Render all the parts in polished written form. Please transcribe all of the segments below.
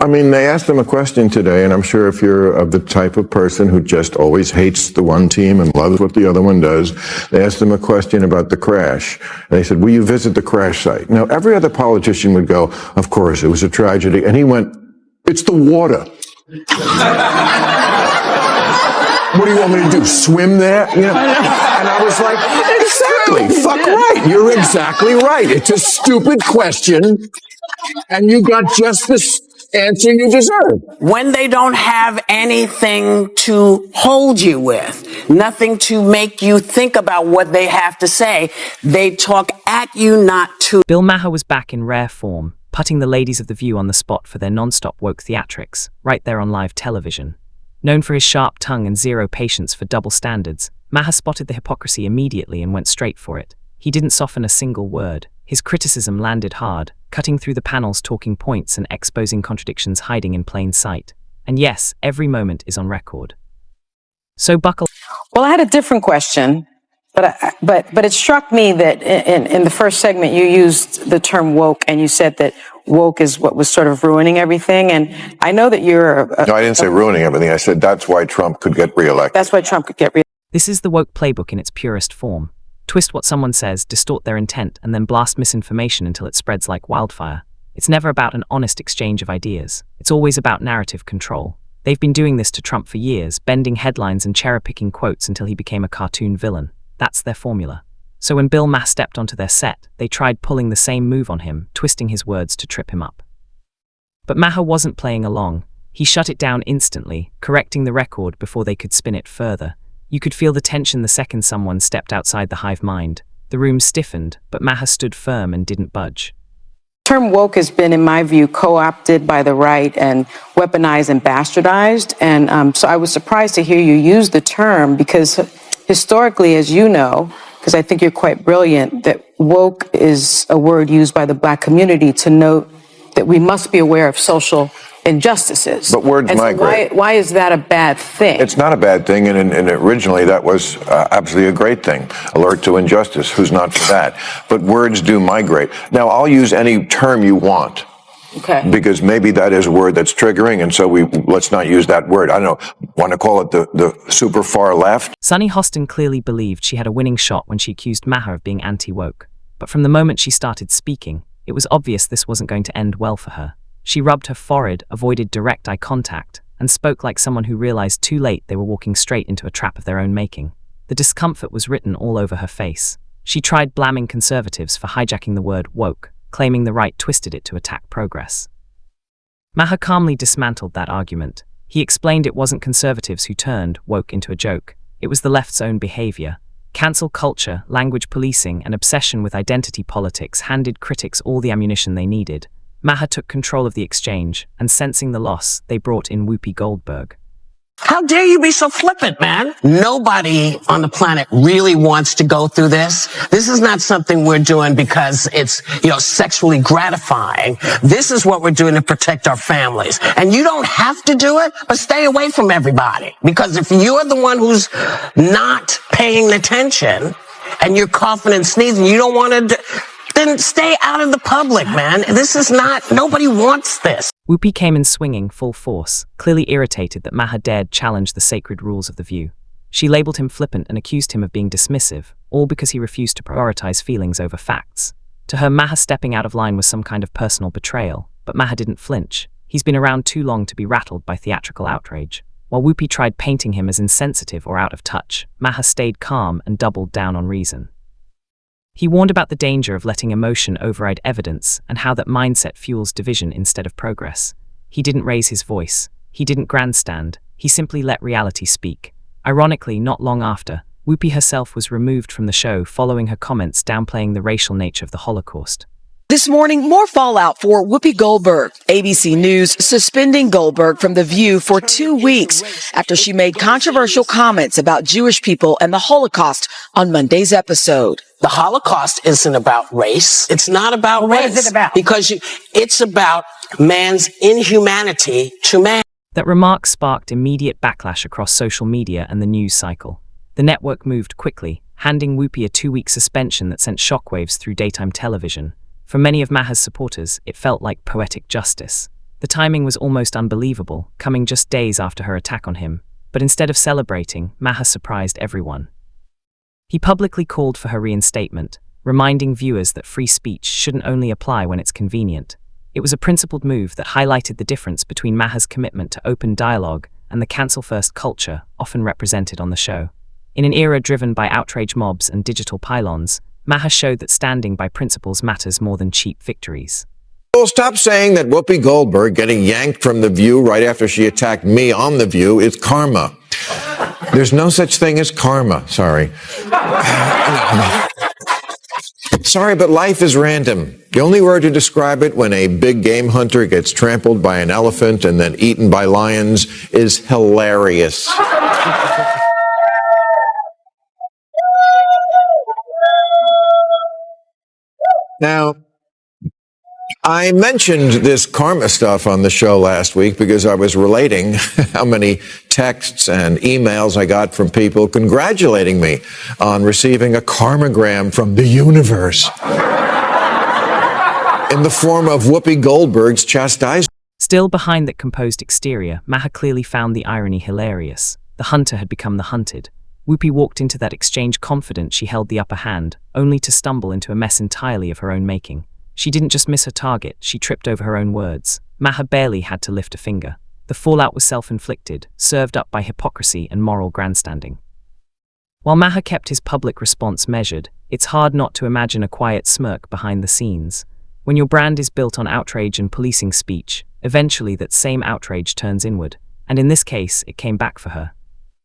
I mean, they asked him a question today, and I'm sure if you're of the type of person who just always hates the one team and loves what the other one does, they asked him a question about the crash. And they said, will you visit the crash site? Now, every other politician would go, of course, it was a tragedy. And he went, it's the water. What do you want me to do, swim there? You know? And I was like, exactly, fuck right, you're exactly right. It's a stupid question, and you got just the answer you deserve. When they don't have anything to hold you with, nothing to make you think about what they have to say, they talk at you, not to. Bill Maher was back in rare form, putting the ladies of The View on the spot for their non-stop woke theatrics, right there on live television. Known for his sharp tongue and zero patience for double standards, Maher spotted the hypocrisy immediately and went straight for it. He didn't soften a single word. His criticism landed hard, cutting through the panel's talking points and exposing contradictions hiding in plain sight. And yes, every moment is on record. So buckle. Well, I had a different question, but it struck me that in the first segment you used the term woke, and you said that woke is what was sort of ruining everything. And I know that you're No, I didn't say ruining everything. I said that's why Trump could get reelected. That's why Trump could get reelected. This is the woke playbook in its purest form. Twist what someone says, distort their intent, and then blast misinformation until it spreads like wildfire. It's never about an honest exchange of ideas. It's always about narrative control. They've been doing this to Trump for years, bending headlines and cherry-picking quotes until he became a cartoon villain. That's their formula. So when Bill Maher stepped onto their set, they tried pulling the same move on him, twisting his words to trip him up. But Maher wasn't playing along. He shut it down instantly, correcting the record before they could spin it further. You could feel the tension the second someone stepped outside the hive mind. The room stiffened, but Maher stood firm and didn't budge. The term woke has been, in my view, co-opted by the right and weaponized and bastardized. And so I was surprised to hear you use the term, because historically, as you know, because I think you're quite brilliant, that woke is a word used by the Black community to note that we must be aware of social injustices. But words and migrate. So why is that a bad thing? It's not a bad thing, and originally that was absolutely a great thing. Alert to injustice, who's not for that? But words do migrate. Now, I'll use any term you want. Okay. Because maybe that is a word that's triggering, and so let's not use that word. I don't know, want to call it the super far left? Sunny Hostin clearly believed she had a winning shot when she accused Maher of being anti-woke. But from the moment she started speaking, it was obvious this wasn't going to end well for her. She rubbed her forehead, avoided direct eye contact, and spoke like someone who realized too late they were walking straight into a trap of their own making. The discomfort was written all over her face. She tried blaming conservatives for hijacking the word woke, claiming the right twisted it to attack progress. Maher calmly dismantled that argument. He explained it wasn't conservatives who turned woke into a joke. It was the left's own behavior. Cancel culture, language policing, and obsession with identity politics handed critics all the ammunition they needed. Maher took control of the exchange, and sensing the loss, they brought in Whoopi Goldberg. How dare you be so flippant, man? Nobody on the planet really wants to go through this. This is not something we're doing because it's, sexually gratifying. This is what we're doing to protect our families. And you don't have to do it, but stay away from everybody. Because if you're the one who's not paying attention and you're coughing and sneezing, you don't want to then stay out of the public, man. This is not, nobody wants this. Whoopi came in swinging full force, clearly irritated that Maher dared challenge the sacred rules of The View. She labeled him flippant and accused him of being dismissive, all because he refused to prioritize feelings over facts. To her, Maher stepping out of line was some kind of personal betrayal, but Maher didn't flinch. He's been around too long to be rattled by theatrical outrage. While Whoopi tried painting him as insensitive or out of touch, Maher stayed calm and doubled down on reason. He warned about the danger of letting emotion override evidence and how that mindset fuels division instead of progress. He didn't raise his voice. He didn't grandstand. He simply let reality speak. Ironically, not long after, Whoopi herself was removed from the show following her comments downplaying the racial nature of the Holocaust. This morning, more fallout for Whoopi Goldberg. ABC News suspending Goldberg from The View for 2 weeks after she made controversial comments about Jewish people and the Holocaust on Monday's episode. The Holocaust isn't about race. It's not about race. What is it about? Because it's about man's inhumanity to man. That remark sparked immediate backlash across social media and the news cycle. The network moved quickly, handing Whoopi a 2-week suspension that sent shockwaves through daytime television. For many of Maher's supporters, it felt like poetic justice. The timing was almost unbelievable, coming just days after her attack on him. But instead of celebrating, Maher surprised everyone. He publicly called for her reinstatement, reminding viewers that free speech shouldn't only apply when it's convenient. It was a principled move that highlighted the difference between Maher's commitment to open dialogue and the cancel-first culture often represented on the show. In an era driven by outrage mobs and digital pylons, Maher showed that standing by principles matters more than cheap victories. Well, stop saying that Whoopi Goldberg getting yanked from The View right after she attacked me on The View is karma. There's no such thing as karma. Sorry. Sorry, but life is random. The only word to describe it when a big game hunter gets trampled by an elephant and then eaten by lions is hilarious. Now, I mentioned this karma stuff on the show last week because I was relating how many texts and emails I got from people congratulating me on receiving a karmagram from the universe in the form of Whoopi Goldberg's chastisement. Still behind that composed exterior, Maher clearly found the irony hilarious. The hunter had become the hunted. Whoopi walked into that exchange confident she held the upper hand, only to stumble into a mess entirely of her own making. She didn't just miss her target, she tripped over her own words. Maher barely had to lift a finger. The fallout was self-inflicted, served up by hypocrisy and moral grandstanding. While Maher kept his public response measured, it's hard not to imagine a quiet smirk behind the scenes. When your brand is built on outrage and policing speech, eventually that same outrage turns inward. And in this case, it came back for her.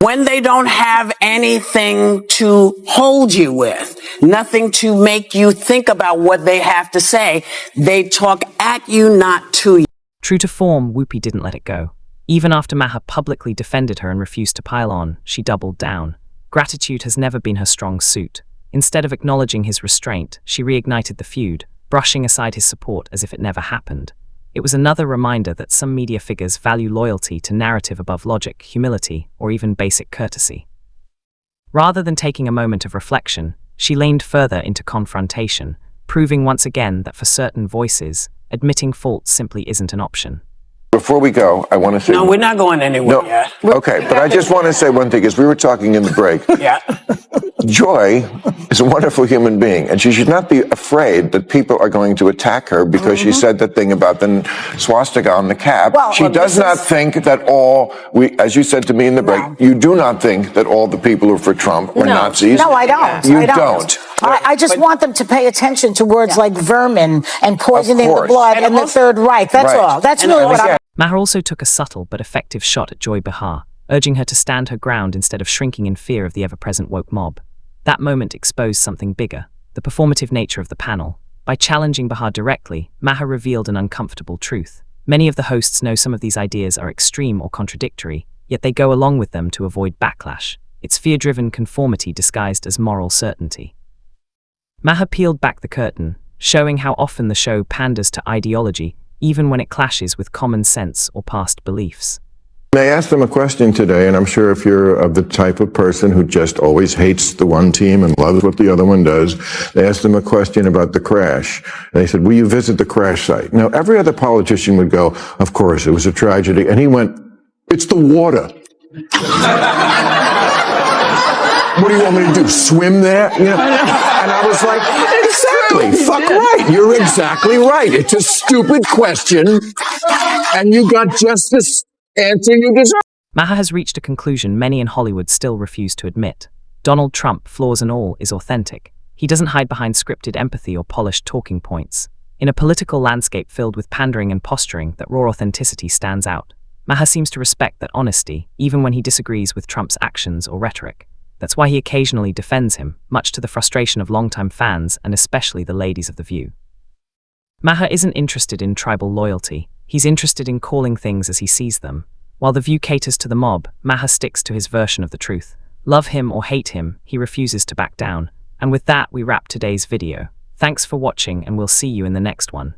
When they don't have anything to hold you with, nothing to make you think about what they have to say, they talk at you, not to you. True to form, Whoopi didn't let it go. Even after Maher publicly defended her and refused to pile on, she doubled down. Gratitude has never been her strong suit. Instead of acknowledging his restraint, she reignited the feud, brushing aside his support as if it never happened. It was another reminder that some media figures value loyalty to narrative above logic, humility, or even basic courtesy. Rather than taking a moment of reflection, she leaned further into confrontation, proving once again that for certain voices, admitting fault simply isn't an option. Before we go, I want to say... No, we're not going anywhere yet. Okay, but I just want to say one thing, because we were talking in the break. Yeah. Joy is a wonderful human being, and she should not be afraid that people are going to attack her because she said that thing about the swastika on the cap. Well, she does not think that as you said to me in the break, you do not think that all the people who are for Trump are Nazis. No, I don't. You don't. I just want them to pay attention to words like vermin and poisoning the blood and the Third Reich. That's all. That's really what I'm... Maher also took a subtle but effective shot at Joy Behar, urging her to stand her ground instead of shrinking in fear of the ever-present woke mob. That moment exposed something bigger, the performative nature of the panel. By challenging Behar directly, Maher revealed an uncomfortable truth. Many of the hosts know some of these ideas are extreme or contradictory, yet they go along with them to avoid backlash. It's fear-driven conformity disguised as moral certainty. Maher peeled back the curtain, showing how often the show panders to ideology, even when it clashes with common sense or past beliefs. I asked them a question today, and I'm sure if you're of the type of person who just always hates the one team and loves what the other one does, they asked them a question about the crash. And they said, will you visit the crash site? Now, every other politician would go, of course, it was a tragedy. And he went, it's the water. What do you want me to do, swim there? You know? And I was like, exactly, fuck right. You're exactly right. It's a stupid question, and you got just this answer you deserve. Maher has reached a conclusion many in Hollywood still refuse to admit. Donald Trump, flaws and all, is authentic. He doesn't hide behind scripted empathy or polished talking points. In a political landscape filled with pandering and posturing, that raw authenticity stands out. Maher seems to respect that honesty, even when he disagrees with Trump's actions or rhetoric. That's why he occasionally defends him, much to the frustration of longtime fans and especially the ladies of The View. Maher isn't interested in tribal loyalty. He's interested in calling things as he sees them. While The View caters to the mob, Maher sticks to his version of the truth. Love him or hate him, he refuses to back down. And with that, we wrap today's video. Thanks for watching, and we'll see you in the next one.